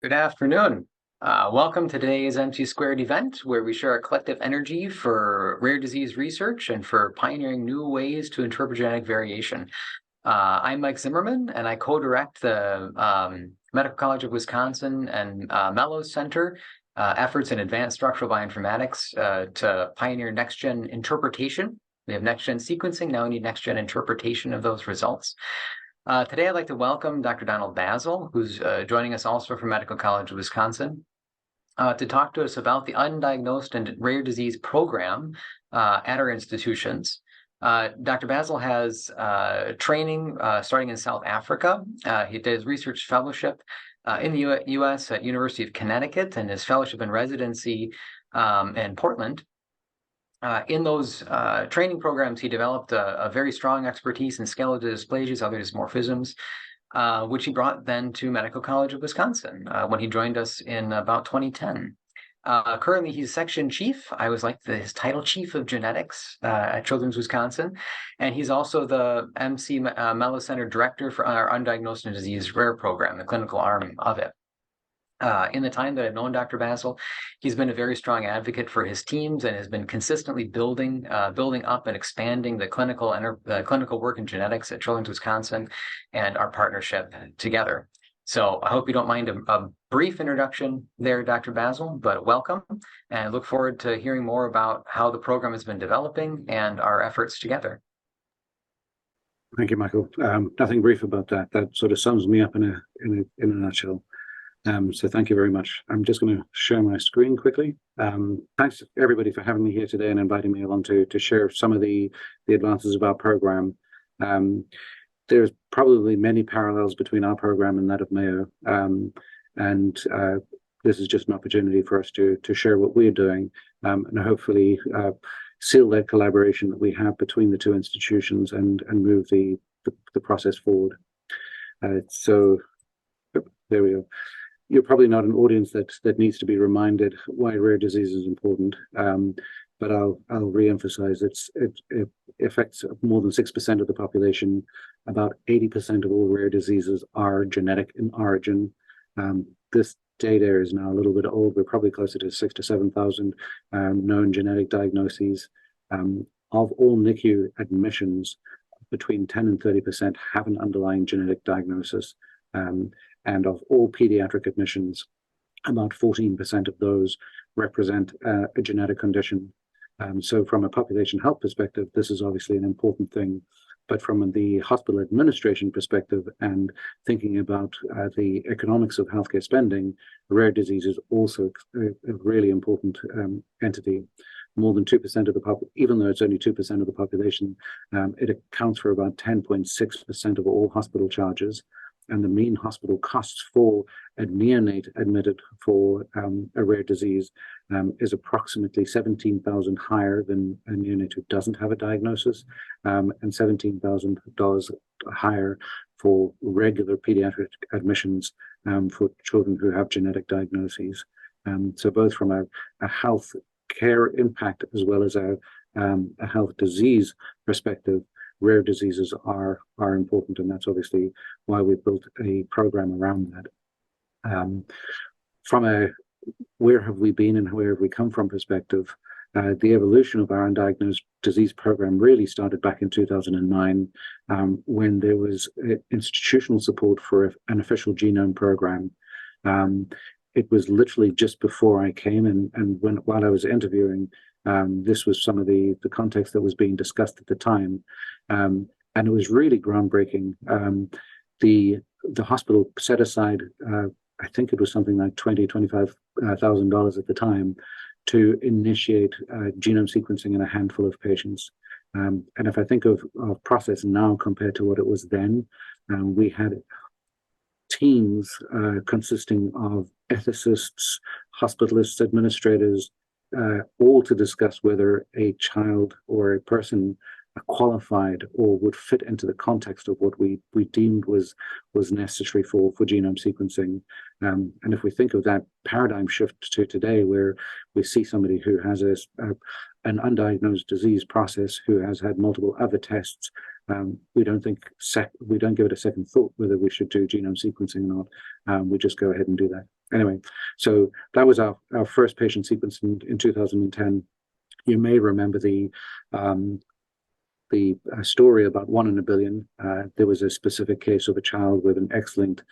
Good afternoon. Welcome to today's MC Squared event, where we share our collective energy for rare disease research and for pioneering new ways to interpret genetic variation. I'm Mike Zimmerman, and I co-direct the Medical College of Wisconsin and Mellowes Center efforts in advanced structural bioinformatics to pioneer next-gen interpretation. We have next-gen sequencing, now we need next-gen interpretation of those results. Today, I'd like to welcome Dr. Donald Basel, who's joining us also from Medical College of Wisconsin, to talk to us about the Undiagnosed and Rare Disease program at our institutions. Dr. Basel has training starting in South Africa. He did his research fellowship in the U.S. at University of Connecticut and his fellowship and residency in Portland. In those training programs, he developed a very strong expertise in skeletal dysplasias, other dysmorphisms, which he brought then to Medical College of Wisconsin when he joined us in about 2010. Currently, he's section chief. I was like his title chief of genetics at Children's Wisconsin. And he's also the MC Mellowes Center director for our Undiagnosed and Disease Rare program, the clinical arm of it. In the time that I've known Dr. Basel, he's been a very strong advocate for his teams and has been consistently building up and expanding the clinical work in genetics at Children's Wisconsin and our partnership together. So I hope you don't mind a brief introduction there, Dr. Basel, but welcome, and I look forward to hearing more about how the program has been developing and our efforts together. Thank you, Michael. Nothing brief about that. That sort of sums me up in a nutshell. So thank you very much. I'm just going to share my screen quickly. Thanks everybody for having me here today and inviting me along to share some of the advances of our program. There's probably many parallels between our program and that of Mayo, and this is just an opportunity for us to share what we're doing and hopefully seal that collaboration that we have between the two institutions and move the process forward. So there we go. You're probably not an audience that needs to be reminded why rare disease is important, but I'll re-emphasize it affects more than 6% of the population. About 80% of all rare diseases are genetic in origin. This data is now a little bit old. We're probably closer to 6,000 to 7,000 known genetic diagnoses. Of all NICU admissions, between 10 and 30% have an underlying genetic diagnosis. And of all pediatric admissions, about 14% of those represent a genetic condition. So from a population health perspective, this is obviously an important thing. But from the hospital administration perspective and thinking about the economics of healthcare spending, rare disease is also a really important entity. More than 2% of the population, even though it's only 2% of the population, it accounts for about 10.6% of all hospital charges. And the mean hospital costs for a neonate admitted for a rare disease is approximately $17,000 higher than a neonate who doesn't have a diagnosis, and $17,000 higher for regular pediatric admissions for children who have genetic diagnoses. So both from a health care impact as well as a health disease perspective, rare diseases are important, and that's obviously why we've built a program around that. From a where have we been and where have we come from perspective, the evolution of our undiagnosed disease program really started back in 2009 when there was institutional support for an official genome program. It was literally just before I came, and while I was interviewing, this was some of the context that was being discussed at the time, and it was really groundbreaking. The hospital set aside, I think it was something like $25,000 at the time, to initiate genome sequencing in a handful of patients. And if I think of our process now compared to what it was then, we had teams consisting of ethicists, hospitalists, administrators, all to discuss whether a child or a person qualified or would fit into the context of what we deemed was necessary for genome sequencing. And if we think of that paradigm shift to today, where we see somebody who has an undiagnosed disease process, who has had multiple other tests, we don't give it a second thought whether we should do genome sequencing or not. We just go ahead and do that. Anyway, so that was our first patient sequence in 2010. You may remember the story about 1 in a billion. There was a specific case of a child with an X-linked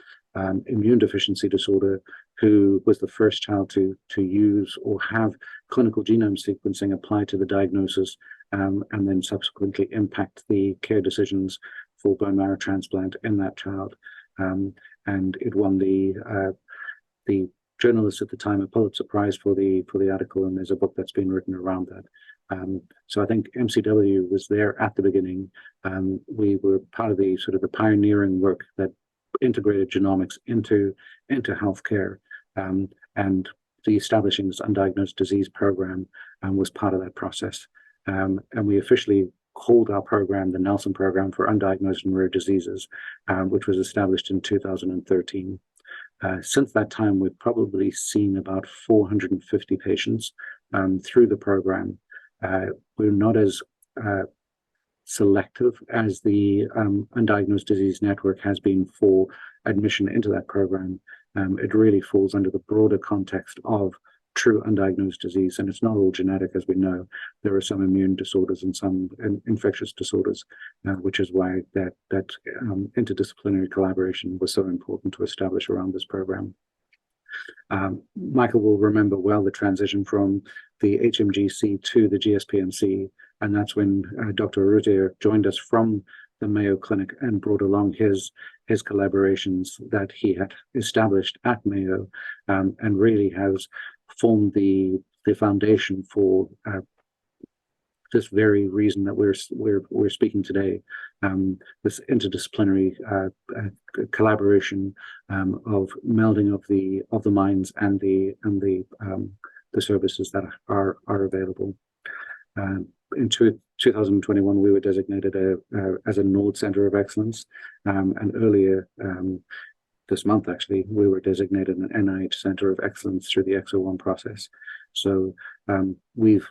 immune deficiency disorder who was the first child to use or have clinical genome sequencing applied to the diagnosis, and then subsequently impact the care decisions for bone marrow transplant in that child. And it won the journalist at the time a Pulitzer Prize for the article, and there's a book that's been written around that. So I think MCW was there at the beginning. We were part of the sort of the pioneering work that integrated genomics into healthcare, and the establishing this undiagnosed disease program was part of that process. And we officially called our program the Nelson Program for Undiagnosed and Rare Diseases, which was established in 2013. Since that time, we've probably seen about 450 patients through the program. We're not as selective as the Undiagnosed Disease Network has been for admission into that program. It really falls under the broader context of true undiagnosed disease, and it's not all genetic, as we know. There are some immune disorders and some infectious disorders, which is why that interdisciplinary collaboration was so important to establish around this program. Michael will remember well the transition from the HMGC to the GSPMC, and that's when Dr. Arutier joined us from the Mayo Clinic and brought along his collaborations that he had established at Mayo, and really has formed the foundation for this very reason that we're speaking today. This interdisciplinary collaboration of melding of the minds and the services that are available. In 2021, we were designated as a Nord Center of Excellence, and earlier this month, actually, we were designated an NIH Center of Excellence through the EXO-1 process. So we've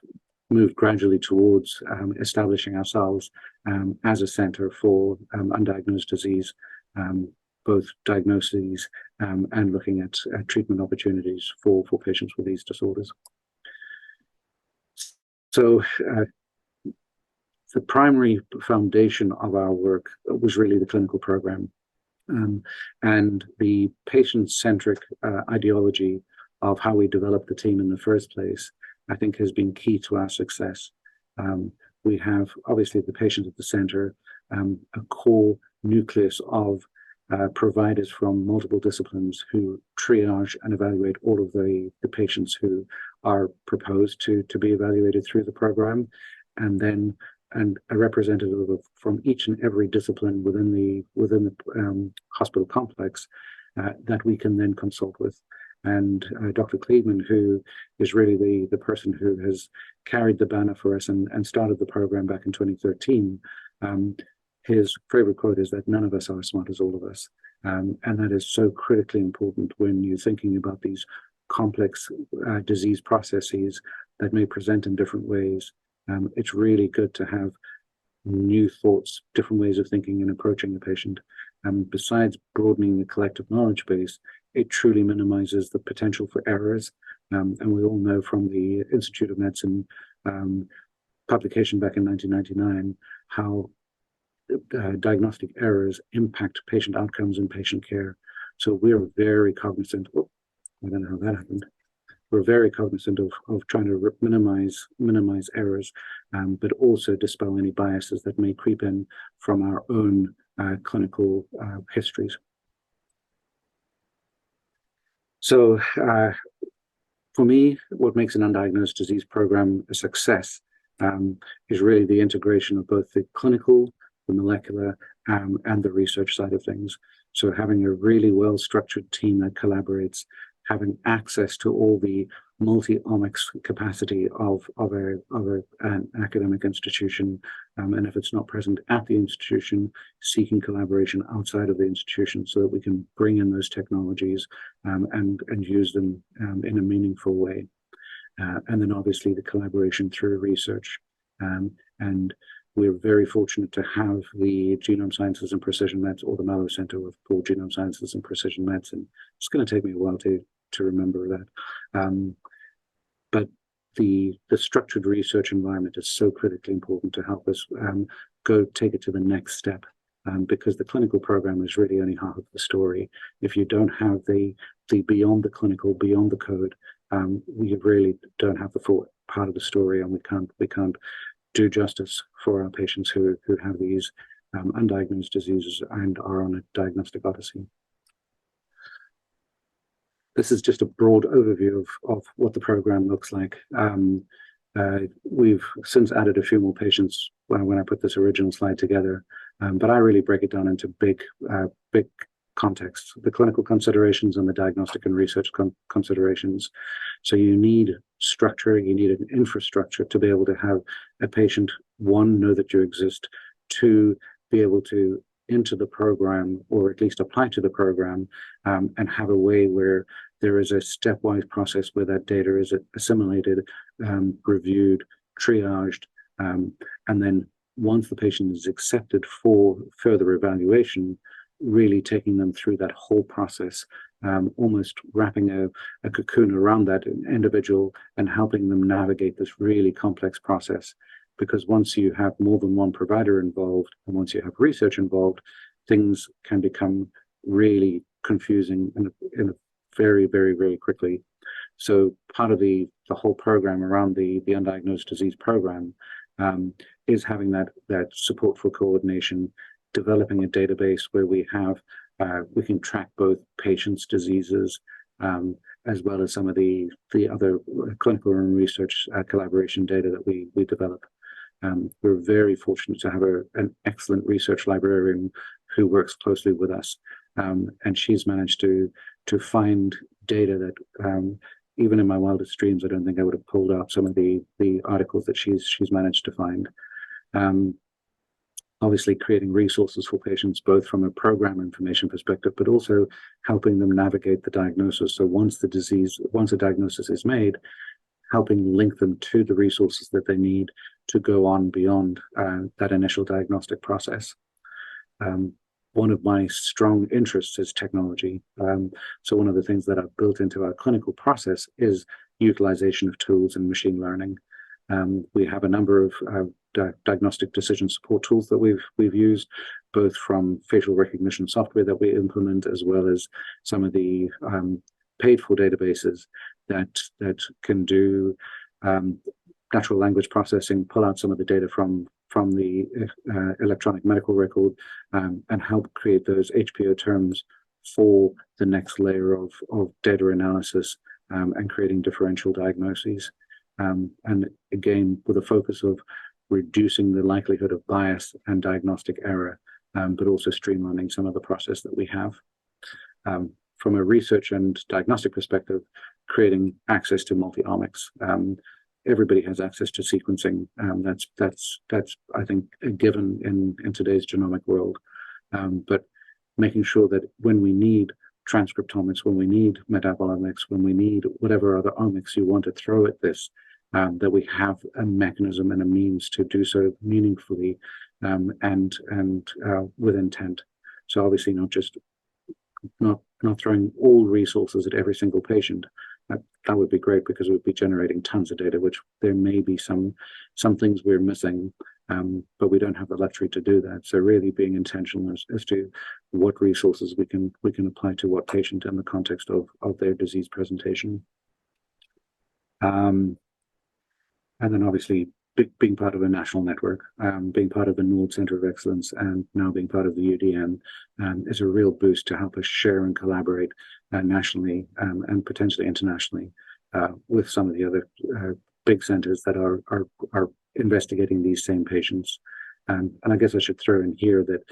moved gradually towards establishing ourselves as a center for undiagnosed disease, both diagnoses and looking at treatment opportunities for patients with these disorders. So the primary foundation of our work was really the clinical program. And the patient-centric ideology of how we developed the team in the first place, I think, has been key to our success. We have, obviously, the patient at the center, a core nucleus of providers from multiple disciplines who triage and evaluate all of the patients who are proposed to be evaluated through the program, and then a representative from each and every discipline within the hospital complex that we can then consult with. And Dr. Kleedman, who is really the person who has carried the banner for us and started the program back in 2013, his favorite quote is that none of us are as smart as all of us. And that is so critically important when you're thinking about these complex disease processes that may present in different ways. It's really good to have new thoughts, different ways of thinking and approaching the patient. Besides broadening the collective knowledge base, it truly minimizes the potential for errors. And we all know from the Institute of Medicine publication back in 1999 how diagnostic errors impact patient outcomes and patient care. So we're very cognizant. I don't know how that happened. We're very cognizant of trying to minimize errors, but also dispel any biases that may creep in from our own clinical histories. So for me, what makes an undiagnosed disease program a success is really the integration of both the clinical, the molecular, and the research side of things. So having a really well-structured team that collaborates, having access to all the multi-omics capacity of an academic institution, and if it's not present at the institution, seeking collaboration outside of the institution so that we can bring in those technologies and use them in a meaningful way. And then obviously the collaboration through research. And we're very fortunate to have the Genome Sciences and Precision Medicine, or the Mellowes Center for Genome Sciences and Precision Medicine. It's going to take me a while to remember that. But the structured research environment is so critically important to help us go take it to the next step, because the clinical program is really only half of the story. If you don't have the beyond the clinical, beyond the code, we really don't have the full part of the story, and we can't do justice for our patients who have these undiagnosed diseases and are on a diagnostic odyssey. This is just a broad overview of what the program looks like. We've since added a few more patients when I put this original slide together, but I really break it down into big contexts, the clinical considerations and the diagnostic and research considerations. So you need structure, you need an infrastructure to be able to have a patient, one, know that you exist, two, be able to enter the program or at least apply to the program, and have a way where there is a stepwise process where that data is assimilated, reviewed, triaged, and then once the patient is accepted for further evaluation, really taking them through that whole process, almost wrapping a cocoon around that individual and helping them navigate this really complex process. Because once you have more than one provider involved, and once you have research involved, things can become really confusing in a very, very, very quickly. So part of the whole program around the Undiagnosed Disease Program is having that support for coordination, developing a database where we can track both patients' diseases, as well as some of the other clinical and research collaboration data that we develop. We're very fortunate to have an excellent research librarian who works closely with us, and she's managed to find data that even in my wildest dreams, I don't think I would have pulled out some of the articles that she's managed to find. Obviously creating resources for patients, both from a program information perspective, but also helping them navigate the diagnosis. So once a diagnosis is made, helping link them to the resources that they need to go on beyond that initial diagnostic process. One of my strong interests is technology. So one of the things that I've built into our clinical process is utilization of tools and machine learning. We have a number of diagnostic decision support tools that we've used, both from facial recognition software that we implement, as well as some of the paid for databases that can do natural language processing, pull out some of the data from the electronic medical record, and help create those HPO terms for the next layer of data analysis, and creating differential diagnoses. And again, with a focus of reducing the likelihood of bias and diagnostic error, but also streamlining some of the process that we have. From a research and diagnostic perspective, creating access to multi-omics. Everybody has access to sequencing. That's I think a given in today's genomic world. But making sure that when we need transcriptomics, when we need metabolomics, when we need whatever other omics you want to throw at this, that we have a mechanism and a means to do so meaningfully, and with intent. So obviously not throwing all resources at every single patient. That would be great, because we'd be generating tons of data, which there may be some things we're missing, but we don't have the luxury to do that. So really being intentional as to what resources we can apply to what patient in the context of their disease presentation. And then obviously being part of a national network, being part of the Nord Center of Excellence, and now being part of the UDN is a real boost to help us share and collaborate nationally, and potentially internationally, with some of the other big centers that are investigating these same patients. And I guess I should throw in here that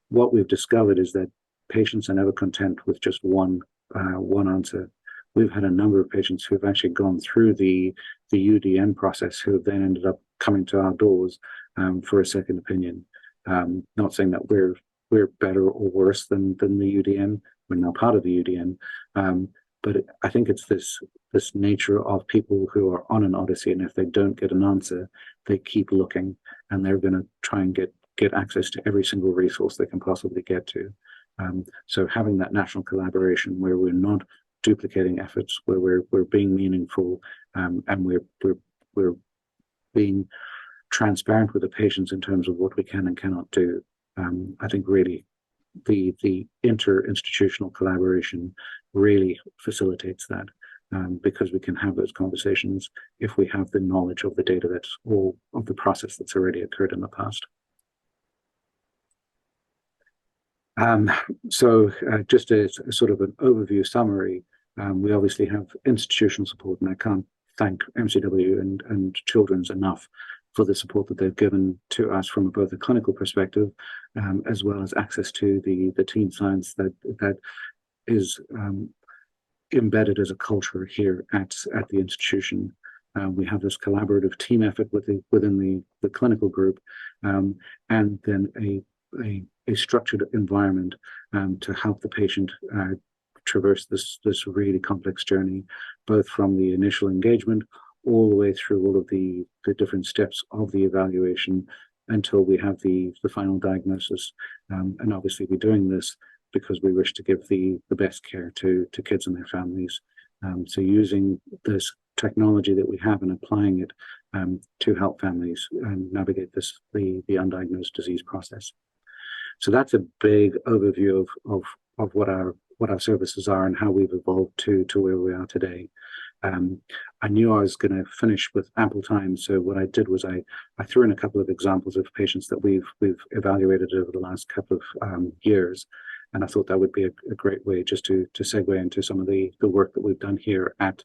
what we've discovered is that patients are never content with just one answer. We've had a number of patients who have actually gone through the UDN process who have then ended up coming to our doors for a second opinion. Not saying that we're better or worse than the UDN. We're now part of the UDN. But I think it's this nature of people who are on an odyssey, and if they don't get an answer, they keep looking. and they're going to try and get access to every single resource they can possibly get to. So having that national collaboration where we're not duplicating efforts, where we're being meaningful, and we're being transparent with the patients in terms of what we can and cannot do. I think really the inter-institutional collaboration really facilitates that, because we can have those conversations if we have the knowledge of the data that's all of the process that's already occurred in the past. So just a sort of an overview summary, we obviously have institutional support, and I can't thank MCW and Children's enough for the support that they've given to us from both a clinical perspective, as well as access to the team science that is embedded as a culture here at the institution. We have this collaborative team effort within the clinical group, and then a structured environment to help the patient traverse this really complex journey, both from the initial engagement all the way through all of the different steps of the evaluation until we have the final diagnosis. And obviously we're doing this because we wish to give the best care to kids and their families. So using this technology that we have and applying it to help families navigate the undiagnosed disease process. So that's a big overview of what our services are and how we've evolved to where we are today. I knew I was going to finish with ample time, so what I did was I threw in a couple of examples of patients that we've evaluated over the last couple of years, and I thought that would be a great way just to segue into some of the work that we've done here at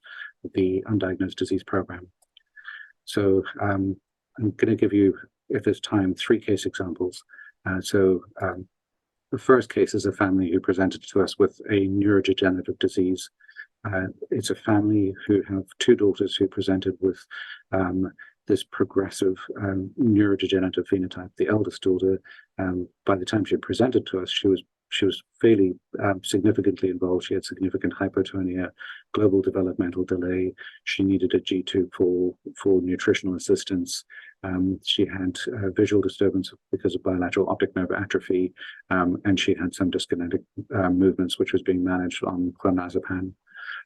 the Undiagnosed Disease Program. So I'm going to give you, if there's time, 3 case examples. The first case is a family who presented to us with a neurodegenerative disease. It's a family who have 2 daughters who presented with this progressive neurodegenerative phenotype. The eldest daughter, by the time she had presented to us, she was fairly significantly involved. She had significant hypotonia, global developmental delay. She needed a G-tube for nutritional assistance. She had visual disturbance because of bilateral optic nerve atrophy, and she had some dyskinetic movements, which was being managed on clonazepam.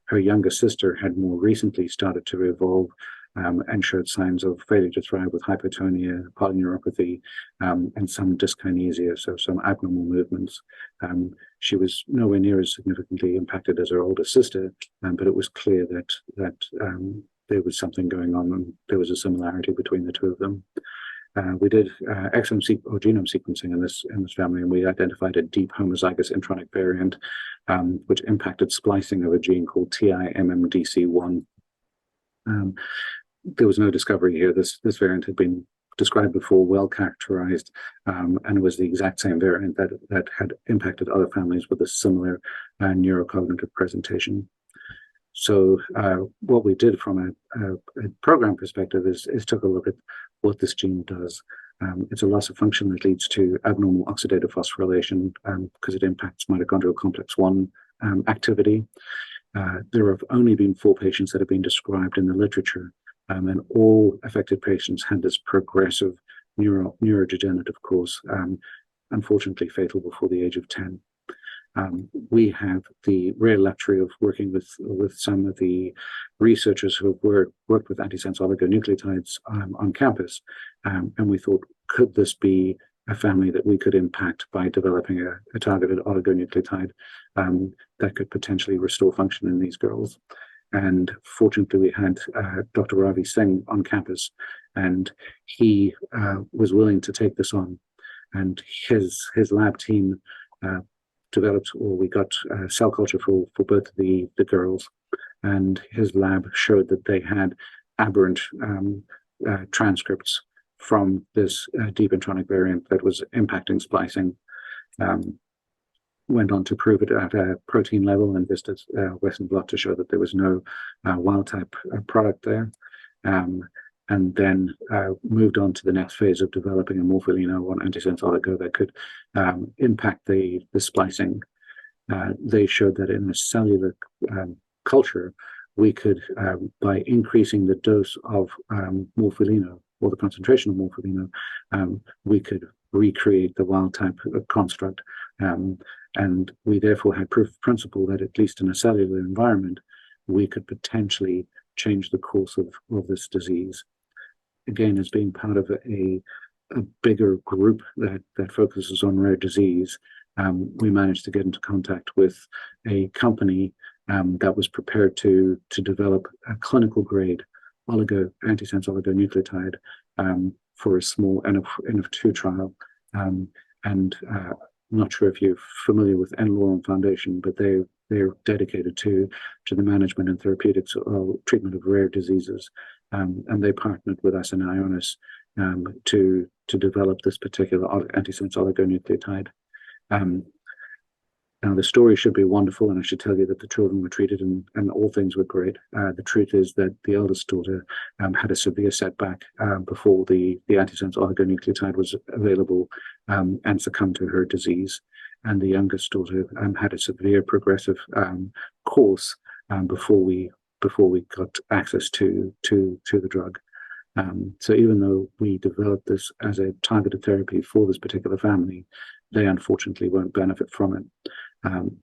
Her younger sister had more recently started to evolve and showed signs of failure to thrive with hypotonia, polyneuropathy, and some dyskinesia, so some abnormal movements. She was nowhere near as significantly impacted as her older sister, but it was clear that there was something going on, and there was a similarity between the 2 of them. We did exome or genome sequencing in this family, and we identified a deep homozygous intronic variant, which impacted splicing of a gene called TIMMDC1. There was no discovery here. This variant had been described before, well characterized, and it was the exact same variant that had impacted other families with a similar neurocognitive presentation. So what we did from a program perspective is took a look at what this gene does. It's a loss of function that leads to abnormal oxidative phosphorylation because it impacts mitochondrial complex 1 activity. There have only been 4 patients that have been described in the literature, and all affected patients had this progressive neurodegenerative course, unfortunately fatal before the age of 10. We have the rare luxury of working with some of the researchers who have worked with antisense oligonucleotides on campus, and we thought, could this be a family that we could impact by developing a targeted oligonucleotide that could potentially restore function in these girls? And fortunately, we had Dr. Ravi Singh on campus, and he was willing to take this on. And his lab team developed, or we got cell culture for both the girls, and his lab showed that they had aberrant transcripts from this deep intronic variant that was impacting splicing. Went on to prove it at a protein level and visited Western blot to show that there was no wild type product there. And then moved on to the next phase of developing a morpholino or antisense oligo that could impact the splicing. They showed that in a cellular culture, we could, by increasing the dose of morpholino or the concentration of morpholino, we could recreate the wild type construct. And we therefore had proof of principle that at least in a cellular environment, we could potentially change the course of this disease. Again, as being part of a bigger group that focuses on rare disease, we managed to get into contact with a company that was prepared to develop a clinical grade antisense oligonucleotide for a small N of 2 trial. I'm not sure if you're familiar with N. Lorem Foundation, but they're dedicated to the management and therapeutics or treatment of rare diseases. And they partnered with us in Ionis to develop this particular antisense oligonucleotide. Now, the story should be wonderful, and I should tell you that the children were treated and all things were great. The truth is that the eldest daughter had a severe setback before the antisense oligonucleotide was available and succumbed to her disease. And the youngest daughter had a severe progressive course before we got access to the drug. So even though we developed this as a targeted therapy for this particular family, they unfortunately won't benefit from it.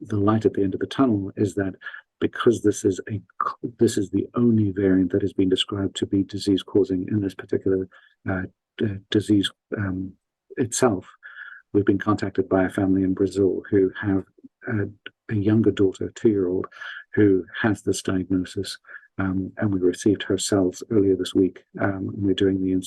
The light at the end of the tunnel is that because this is the only variant that has been described to be disease causing in this particular disease itself, we've been contacted by a family in Brazil who have a younger daughter, 2-year-old, who has this diagnosis. And we received her cells earlier this week. We're doing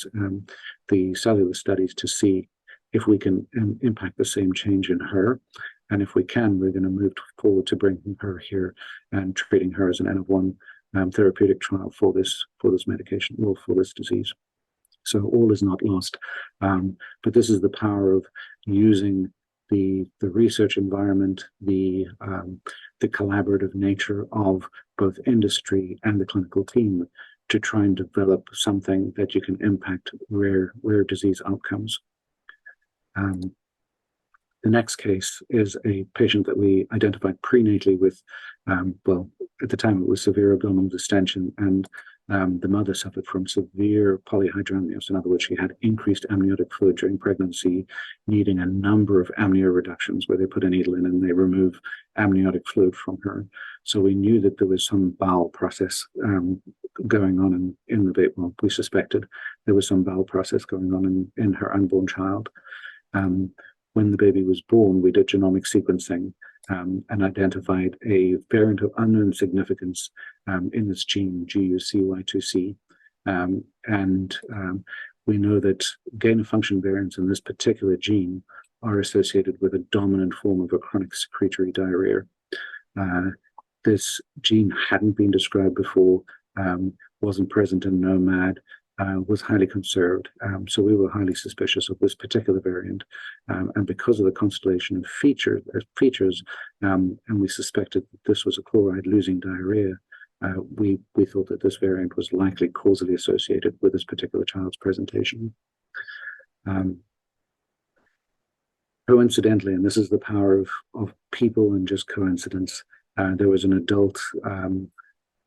the cellular studies to see if we can impact the same change in her. And if we can, we're going to move forward to bringing her here and treating her as an N of 1 therapeutic trial for this medication or for this disease. So all is not lost. But this is the power of using the research environment, the collaborative nature of both industry and the clinical team to try and develop something that you can impact rare disease outcomes. The next case is a patient that we identified prenatally with, well, at the time it was severe abdominal distension, and the mother suffered from severe polyhydramnios. In other words, she had increased amniotic fluid during pregnancy, needing a number of amnio reductions where they put a needle in and they remove amniotic fluid from her. So we knew that there was some bowel process going on in the baby. Well, we suspected there was some bowel process going on in her unborn child. When the baby was born, we did genomic sequencing and identified a variant of unknown significance in this gene, GUCY2C. And we know that gain-of-function variants in this particular gene are associated with a dominant form of a chronic secretory diarrhea. This gene hadn't been described before, wasn't present in NOMAD, was highly conserved. So we were highly suspicious of this particular variant. And because of the constellation of features, and we suspected that this was a chloride-losing diarrhea, we thought that this variant was likely causally associated with this particular child's presentation. Coincidentally, and this is the power of people and just coincidence, there was an adult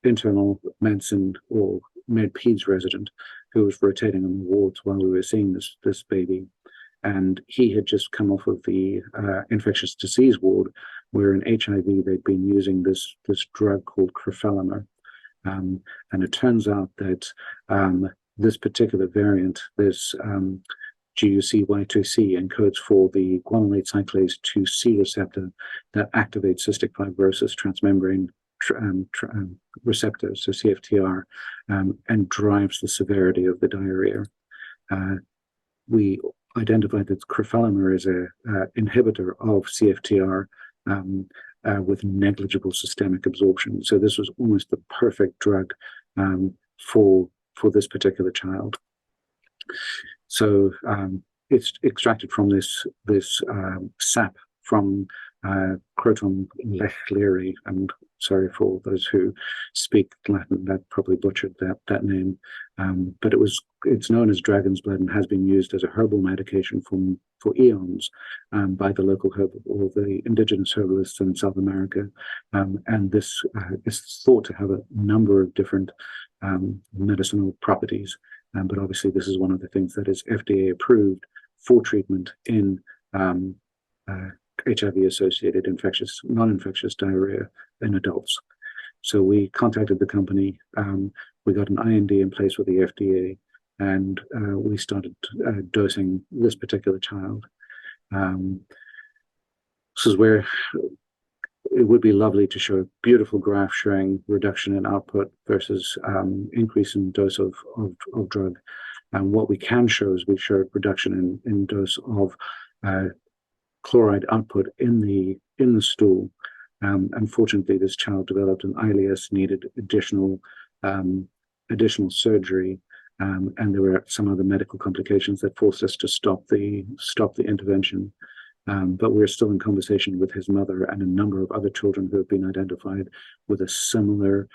internal medicine or med-peds resident who was rotating on the wards while we were seeing this baby. And he had just come off of the infectious disease ward where in HIV they'd been using this drug called crofelemer. And it turns out that this particular variant, this GUCY2C, encodes for the guanylate cyclase 2C receptor that activates cystic fibrosis transmembrane receptors, so CFTR, and drives the severity of the diarrhea. We identified that crofelemer is an inhibitor of CFTR with negligible systemic absorption. So this was almost the perfect drug for this particular child. So it's extracted from this sap from Croton lechleri, and sorry for those who speak Latin, that probably butchered that name. But it's known as dragon's blood and has been used as a herbal medication for eons by the local or the indigenous herbalists in South America. And this is thought to have a number of different medicinal properties. but obviously this is one of the things that is FDA approved for treatment in HIV-associated non-infectious diarrhea in adults. So we contacted the company, we got an IND in place with the FDA, and we started dosing this particular child. This is where it would be lovely to show a beautiful graph showing reduction in output versus increase in dose of drug. And what we can show is we showed reduction in dose of chloride output in the stool. Unfortunately, this child developed an ileus, needed additional surgery, and there were some other medical complications that forced us to stop the intervention. But we're still in conversation with his mother and a number of other children who have been identified with a similar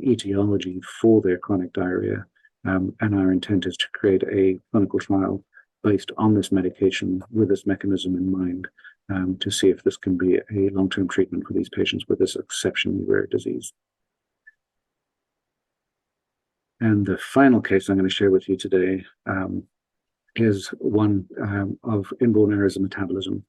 etiology for their chronic diarrhea. And our intent is to create a clinical trial based on this medication with this mechanism in mind, to see if this can be a long-term treatment for these patients with this exceptionally rare disease. And the final case I'm going to share with you today is one of inborn errors of metabolism.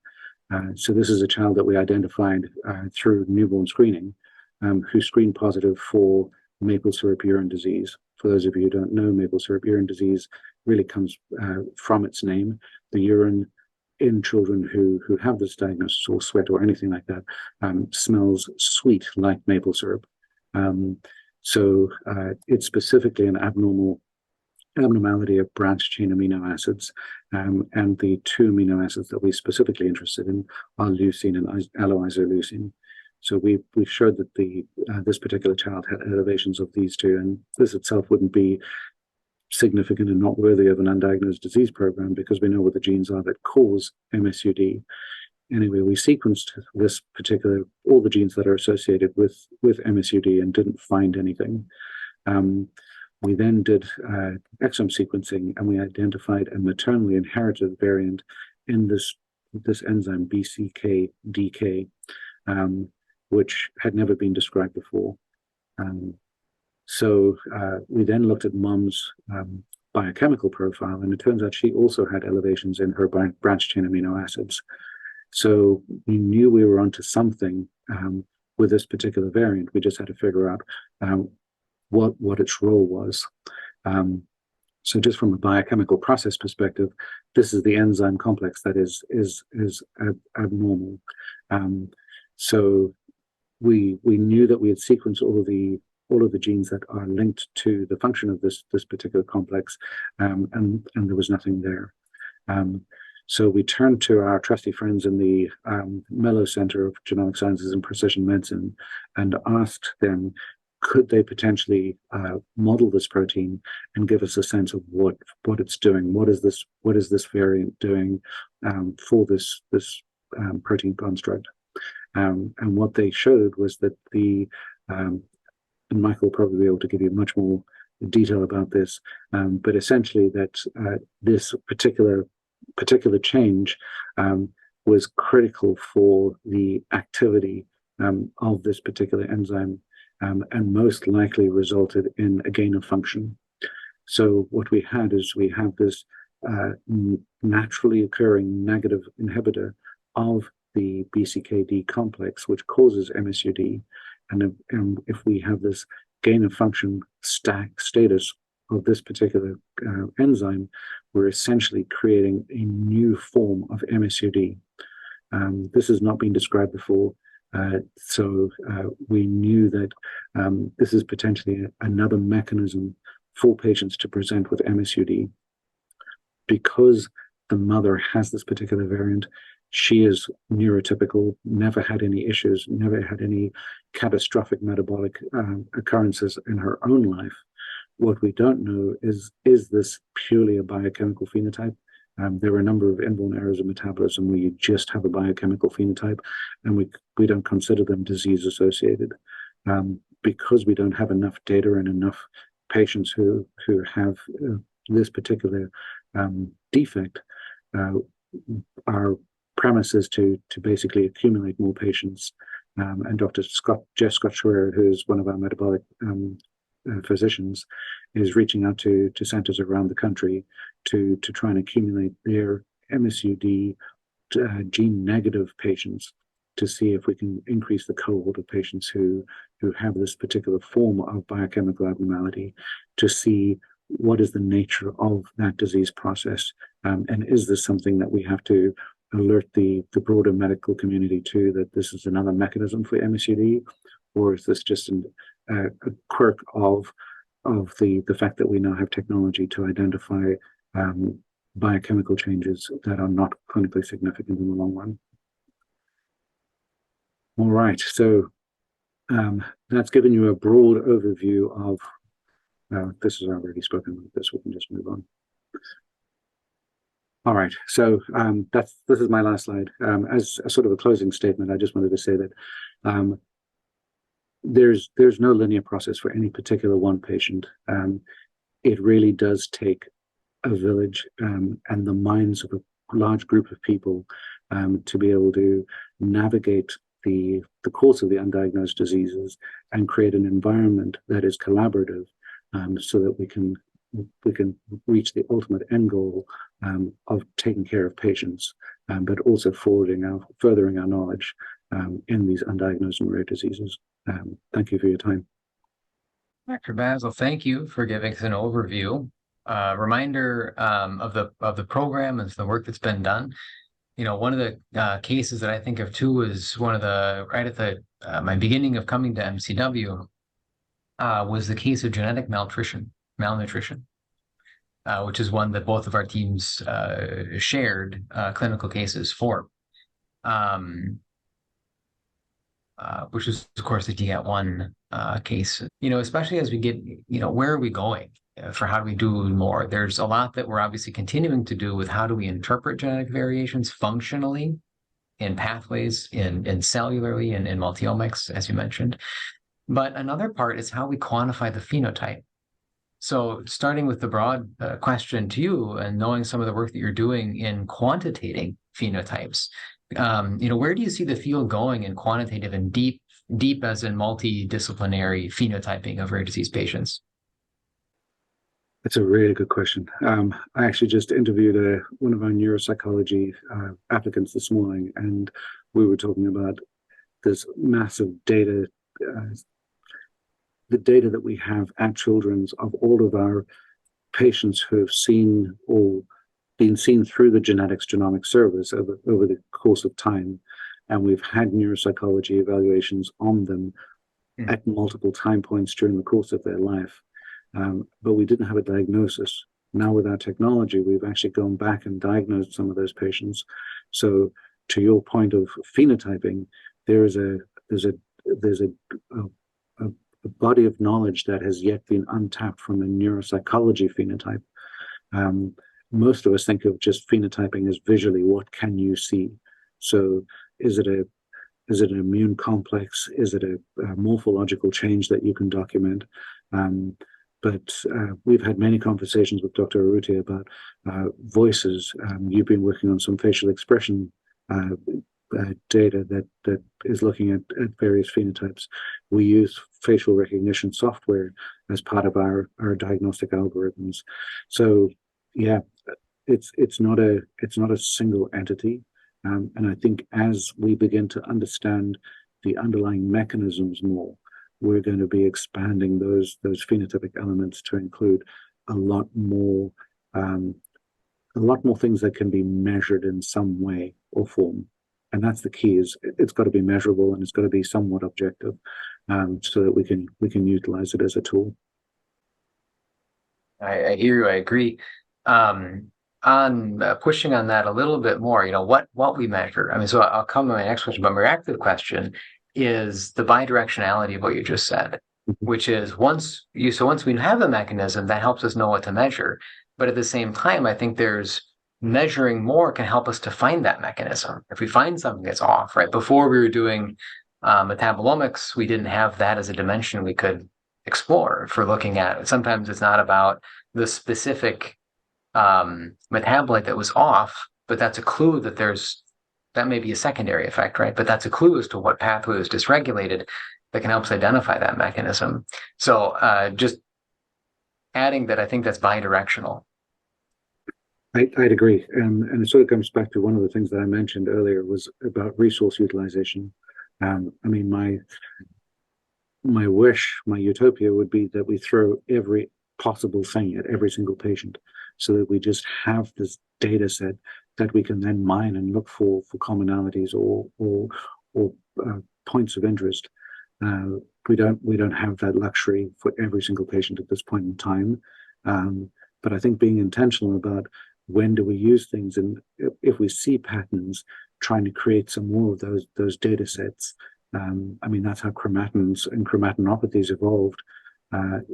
So this is a child that we identified through newborn screening, who screened positive for maple syrup urine disease. For those of you who don't know, maple syrup urine disease really comes from its name. The urine in children who have this diagnosis, or sweat or anything like that, smells sweet like maple syrup. So it's specifically an abnormality of branched chain amino acids, and the two amino acids that we're specifically interested in are leucine and alloisoleucine. So we showed that this particular child had elevations of these two, and this itself wouldn't be significant and not worthy of an undiagnosed disease program because we know what the genes are that cause MSUD. Anyway, we sequenced all the genes that are associated with MSUD and didn't find anything. We then did exome sequencing, and we identified a maternally inherited variant in this enzyme BCK-DK, which had never been described before. So we then looked at mom's biochemical profile, and it turns out she also had elevations in her branched chain amino acids. So we knew we were onto something with this particular variant. We just had to figure out what its role was. So just from a biochemical process perspective, this is the enzyme complex that is abnormal. So we knew that we had sequenced all of the genes that are linked to the function of this particular complex, and there was nothing there. So we turned to our trusty friends in the Mellowes Center of Genomic Sciences and Precision Medicine and asked them, could they potentially model this protein and give us a sense of what it's doing? What is this variant doing for this protein construct? And what they showed was that and Michael will probably be able to give you much more detail about this, but essentially that this particular change was critical for the activity of this particular enzyme, and most likely resulted in a gain of function. So what we had is we have this naturally occurring negative inhibitor of the BCKD complex, which causes MSUD. And if we have this gain of function status of this particular enzyme, we're essentially creating a new form of MSUD. This has not been described before. So we knew that this is potentially another mechanism for patients to present with MSUD. Because the mother has this particular variant, she is neurotypical, never had any issues, never had any catastrophic metabolic occurrences in her own life. What we don't know is this purely a biochemical phenotype? There are a number of inborn errors of metabolism where you just have a biochemical phenotype, and we don't consider them disease associated. Because we don't have enough data and enough patients who have this particular defect, our premise is to basically accumulate more patients. And Dr. Jeff Scott Schwerer, who's one of our metabolic physicians is reaching out to centers around the country to try and accumulate their MSUD gene negative patients to see if we can increase the cohort of patients who have this particular form of biochemical abnormality, to see what is the nature of that disease process, and is this something that we have to alert the broader medical community to, that this is another mechanism for MSUD, or is this just a quirk of the fact that we now have technology to identify biochemical changes that are not clinically significant in the long run. All right, so that's given you a broad overview of, this is already spoken about this, we can just move on. All right, so this is my last slide. As a sort of a closing statement, I just wanted to say that there's no linear process for any particular one patient. It really does take a village and the minds of a large group of people to be able to navigate the course of the undiagnosed diseases and create an environment that is collaborative, so that we can reach the ultimate end goal of taking care of patients, but also furthering our knowledge in these undiagnosed and rare diseases. Thank you for your time. Dr. Basel, thank you for giving us an overview, reminder of the program and the work that's been done. You know, one of the cases that I think of too is one of the, right at the my beginning of coming to MCW, was the case of genetic malnutrition, which is one that both of our teams shared clinical cases for, which is, of course, the DGAT1 case. You know, especially as we get, you know, where are we going for how do we do more? There's a lot that we're obviously continuing to do with how do we interpret genetic variations functionally in pathways, in cellularly, and in multiomics, as you mentioned. But another part is how we quantify the phenotype. So starting with the broad question to you, and knowing some of the work that you're doing in quantitating phenotypes, you know, where do you see the field going in quantitative and deep as in multidisciplinary phenotyping of rare disease patients? That's a really good question. I actually just interviewed one of our neuropsychology applicants this morning, and we were talking about this massive data, the data that we have at Children's of all of our patients who have seen or been seen through the genetics genomic service over the course of time. And we've had neuropsychology evaluations on them at multiple time points during the course of their life. But we didn't have a diagnosis. Now with our technology, we've actually gone back and diagnosed some of those patients. So to your point of phenotyping, there's a body of knowledge that has yet been untapped from the neuropsychology phenotype. Most of us think of just phenotyping as visually, what can you see? So is it an immune complex? Is it a morphological change that you can document? But we've had many conversations with Dr. Arruti about voices. You've been working on some facial expression data that is looking at various phenotypes. We use facial recognition software as part of our diagnostic algorithms. So yeah, it's not a single entity. And I think as we begin to understand the underlying mechanisms more, we're going to be expanding those phenotypic elements to include a lot more things that can be measured in some way or form. And that's the key, is it's got to be measurable and it's got to be somewhat objective, so that we can utilize it as a tool. I hear you. I agree. On pushing on that a little bit more, you know, what we measure. I mean, so I'll come to my next question, but my reactive question is the bidirectionality of what you just said, which is once we have a mechanism that helps us know what to measure, but at the same time, I think there's measuring more can help us to find that mechanism. If we find something that's off, right? Before we were doing metabolomics, we didn't have that as a dimension we could explore for looking at. Sometimes it's not about the specific metabolite that was off, but that's a clue that there's that may be a secondary effect, right? But that's a clue as to what pathway is dysregulated that can help us identify that mechanism. So just adding that, I think that's bidirectional. I'd agree, and it sort of comes back to one of the things that I mentioned earlier was about resource utilization. I mean, my wish, my utopia would be that we throw every possible thing at every single patient, so that we just have this data set that we can then mine and look for commonalities or points of interest. We don't have that luxury for every single patient at this point in time, but I think being intentional about when do we use things, and if we see patterns, trying to create some more of those data sets. I mean, that's how chromatins and chromatinopathies evolved.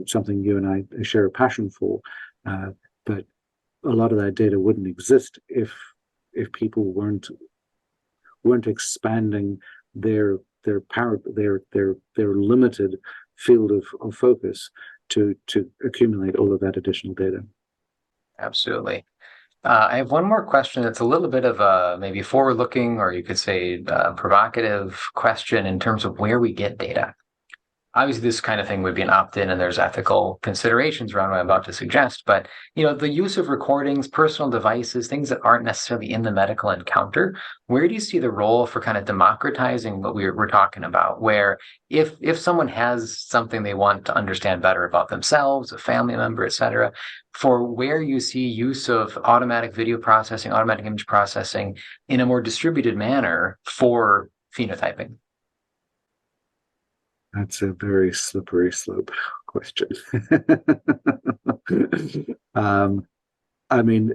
Something you and I share a passion for, but a lot of that data wouldn't exist if people weren't expanding their limited field of focus to accumulate all of that additional data. Absolutely. I have one more question that's a little bit of a maybe forward-looking, or you could say provocative question in terms of where we get data. Obviously, this kind of thing would be an opt-in, and there's ethical considerations around what I'm about to suggest. But the use of recordings, personal devices, things that aren't necessarily in the medical encounter. Where do you see the role for kind of democratizing what we're talking about? Where if someone has something they want to understand better about themselves, a family member, et cetera, for where you see use of automatic video processing, automatic image processing in a more distributed manner for phenotyping. That's a very slippery slope question. I mean,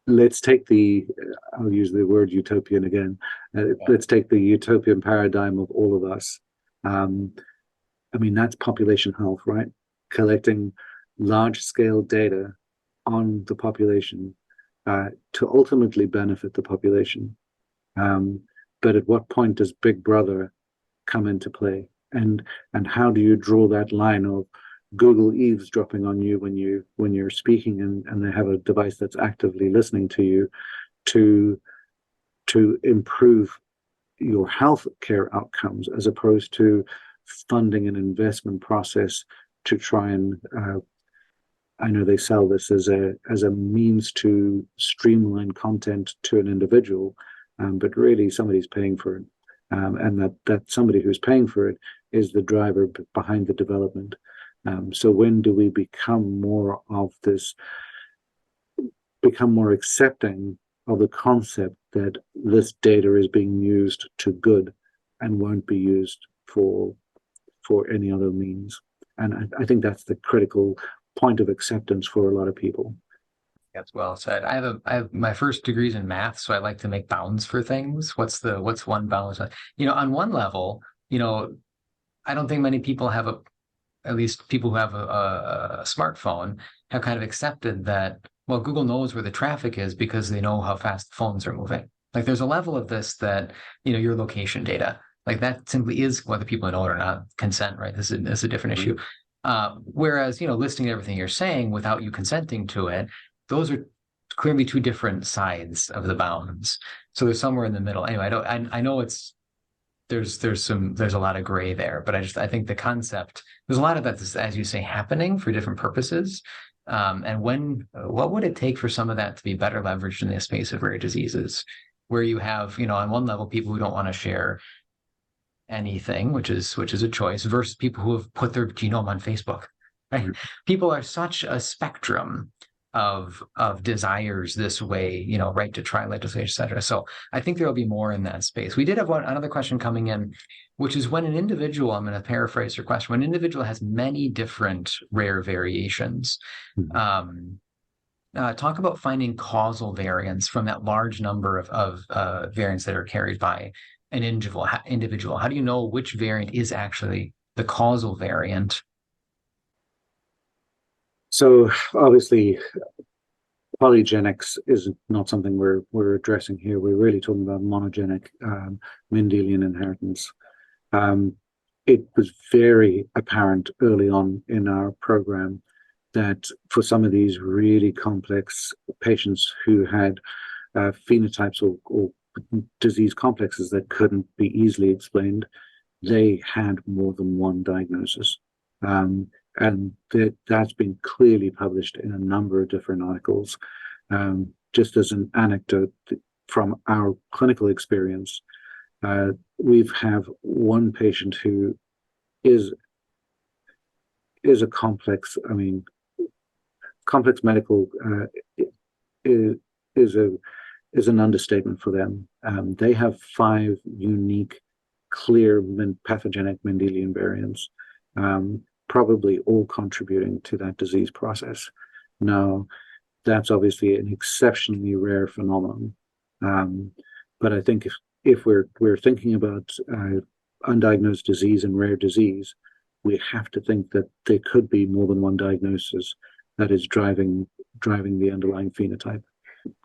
let's take I'll use the word utopian again. Let's take the utopian paradigm of all of us. I mean, that's population health, right? Collecting large-scale data on the population to ultimately benefit the population. But at what point does Big Brother come into play? And how do you draw that line of Google eavesdropping on you when you're speaking and they have a device that's actively listening to you to improve your health care outcomes, as opposed to funding an investment process to try and I know they sell this as a means to streamline content to an individual, but really somebody's paying for it. And that somebody who's paying for it is the driver behind the development. So when do we become more accepting of the concept that this data is being used to good and won't be used for any other means? And I think that's the critical point of acceptance for a lot of people. That's well said. I have my first degrees in math, so I like to make bounds for things. What's one bound? On one level, I don't think many people have at least people who have a smartphone have kind of accepted that, well, Google knows where the traffic is because they know how fast the phones are moving. Like there's a level of this that, your location data, like that simply is whether people know it or not, consent, right? This is a different issue. Whereas, listening to everything you're saying without you consenting to it, those are clearly two different sides of the bounds. So there's somewhere in the middle. Anyway, I know there's a lot of gray there, but I think the concept, there's a lot of that, as you say, happening for different purposes. And what would it take for some of that to be better leveraged in the space of rare diseases, where you have, on one level, people who don't want to share anything, which is a choice, versus people who have put their genome on Facebook, right? Mm-hmm. People are such a spectrum of desires this way, right to try legislation, et cetera. So I think there'll be more in that space. We did have another question coming in, which is when an individual, I'm going to paraphrase your question, when an individual has many different rare variations, talk about finding causal variants from that large number of variants that are carried by an individual. How do you know which variant is actually the causal variant? So obviously, polygenics is not something we're addressing here. We're really talking about monogenic Mendelian inheritance. It was very apparent early on in our program that for some of these really complex patients who had phenotypes or disease complexes that couldn't be easily explained, they had more than one diagnosis. And that's been clearly published in a number of different articles. Just as an anecdote from our clinical experience, we've have one patient who is a complex, complex medical is an understatement for them. They have 5 unique, clear pathogenic Mendelian variants, probably all contributing to that disease process. Now, that's obviously an exceptionally rare phenomenon. But I think if we're thinking about undiagnosed disease and rare disease, we have to think that there could be more than one diagnosis that is driving the underlying phenotype.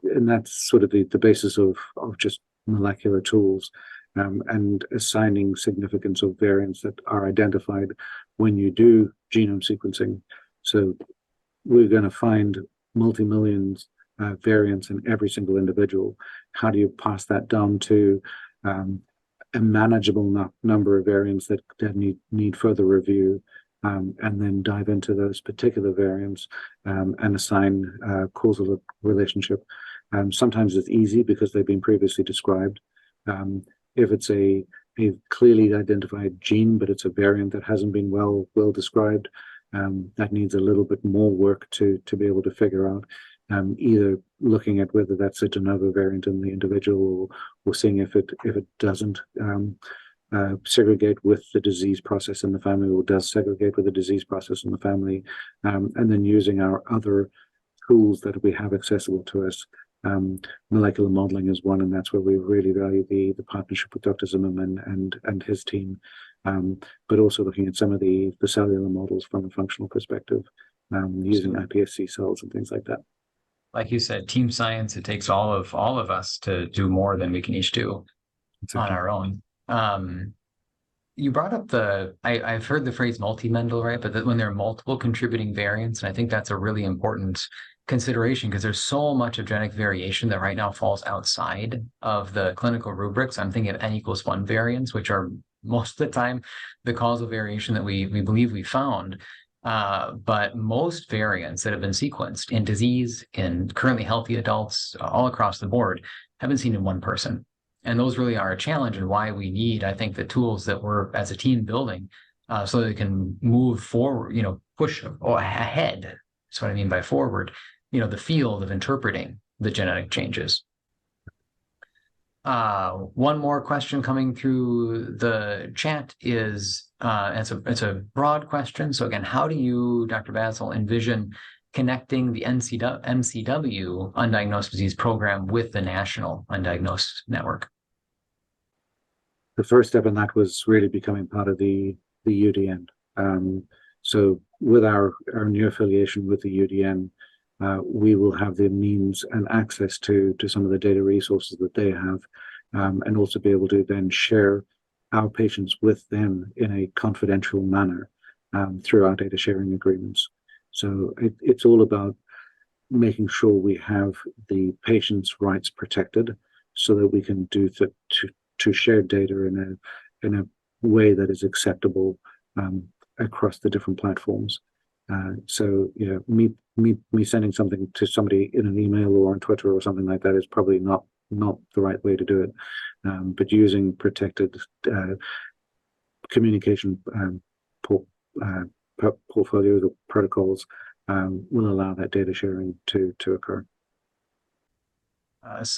And that's sort of the basis of just molecular tools, and assigning significance of variants that are identified when you do genome sequencing. So we're going to find multi-millions variants in every single individual. How do you pass that down to a manageable number of variants that need further review, and then dive into those particular variants, and assign causal relationship? Sometimes it's easy because they've been previously described. If it's a clearly identified gene, but it's a variant that hasn't been well described, that needs a little bit more work to be able to figure out, either looking at whether that's a de novo variant in the individual, or seeing if it doesn't segregate with the disease process in the family, or does segregate with the disease process in the family, and then using our other tools that we have accessible to us. Molecular modeling is one, and that's where we really value the partnership with Dr. Zimmerman and his team, but also looking at some of the cellular models from a functional perspective, using iPSC cells and things like that. Like you said, team science, it takes all of us to do more than we can each do on our own. You brought up I've heard the phrase multi-Mendel, right? But when there are multiple contributing variants, and I think that's a really important consideration, because there's so much of genetic variation that right now falls outside of the clinical rubrics. I'm thinking of N=1 variants, which are most of the time the causal variation that we believe we found. But most variants that have been sequenced in disease, in currently healthy adults, all across the board, have been seen in one person. And those really are a challenge, and why we need, I think, the tools that we're as a team building, so that we can move forward, push ahead. That's what I mean by forward, the field of interpreting the genetic changes. One more question coming through the chat is, it's a broad question. So again, how do you, Dr. Basel, envision connecting the MCW Undiagnosed Disease Program with the National Undiagnosed Network? The first step in that was really becoming part of the UDN. So with our new affiliation with the UDN, we will have the means and access to some of the data resources that they have, and also be able to then share our patients with them in a confidential manner, through our data sharing agreements. So it's all about making sure we have the patient's rights protected, so that we can do to share data in a way that is acceptable across the different platforms. So me sending something to somebody in an email or on Twitter or something like that is probably not the right way to do it. But using protected communication portfolios or protocols will allow that data sharing to occur.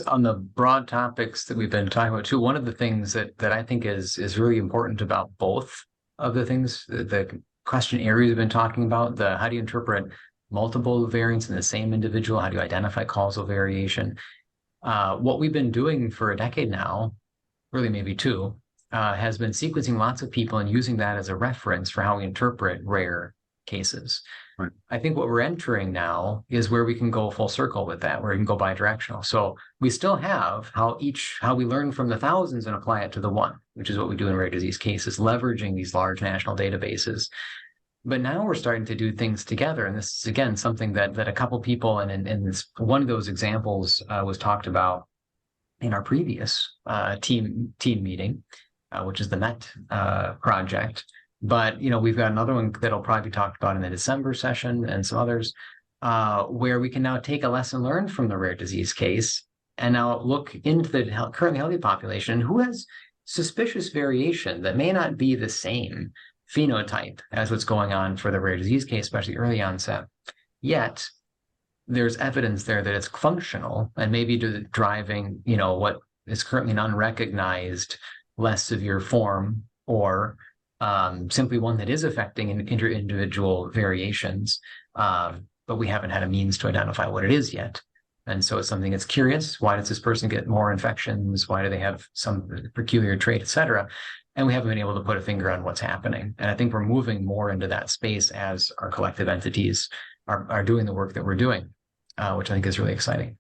On the broad topics that we've been talking about too, one of the things that I think is really important about both of the things, the question areas we've been talking about, how do you interpret multiple variants in the same individual? How do you identify causal variation? What we've been doing for a decade now, really maybe 2, has been sequencing lots of people and using that as a reference for how we interpret rare cases. Right. I think what we're entering now is where we can go full circle with that, where we can go bidirectional. So we still have how we learn from the thousands and apply it to the one, which is what we do in rare disease cases, leveraging these large national databases. But now we're starting to do things together. And this is, again, something that a couple people, and this, one of those examples was talked about in our previous team meeting, which is the MET project. But we've got another one that'll probably be talked about in the December session and some others, where we can now take a lesson learned from the rare disease case and now look into the currently healthy population who has suspicious variation that may not be the same phenotype as what's going on for the rare disease case, especially early onset. Yet there's evidence there that it's functional and maybe driving, what is currently an unrecognized less severe form, or simply one that is affecting individual variations, but we haven't had a means to identify what it is yet. And so it's something that's curious. Why does this person get more infections? Why do they have some peculiar trait, et cetera? And we haven't been able to put a finger on what's happening. And I think we're moving more into that space as our collective entities are doing the work that we're doing, which I think is really exciting.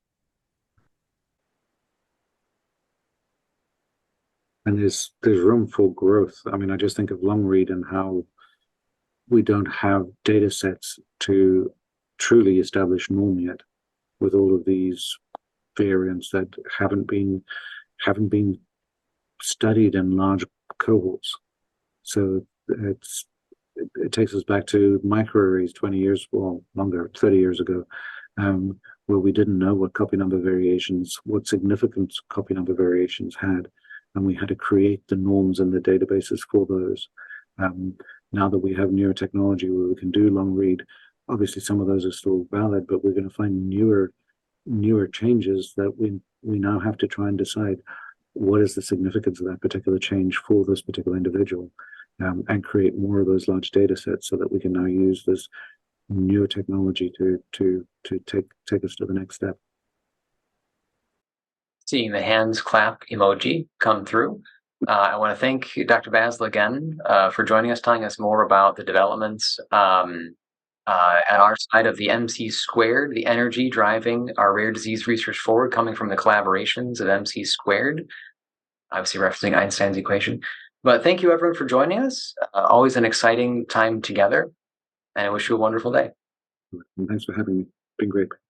And there's room for growth. I mean, I just think of long read and how we don't have data sets to truly establish norm yet, with all of these variants that haven't been studied in large cohorts. So it takes us back to microarrays 20 years, well, longer, 30 years ago, where we didn't know what copy number variations, what significance copy number variations had, and we had to create the norms and the databases for those. Now that we have newer technology where we can do long read, obviously some of those are still valid, but we're going to find newer changes that we now have to try and decide what is the significance of that particular change for this particular individual, and create more of those large data sets so that we can now use this newer technology to take us to the next step. Seeing the hands clap emoji come through. I want to thank Dr. Basel again for joining us, telling us more about the developments at our side of the MC squared, the energy driving our rare disease research forward, coming from the collaborations of MC squared, obviously referencing Einstein's equation. But thank you, everyone, for joining us. Always an exciting time together, and I wish you a wonderful day. And thanks for having me. It's been great.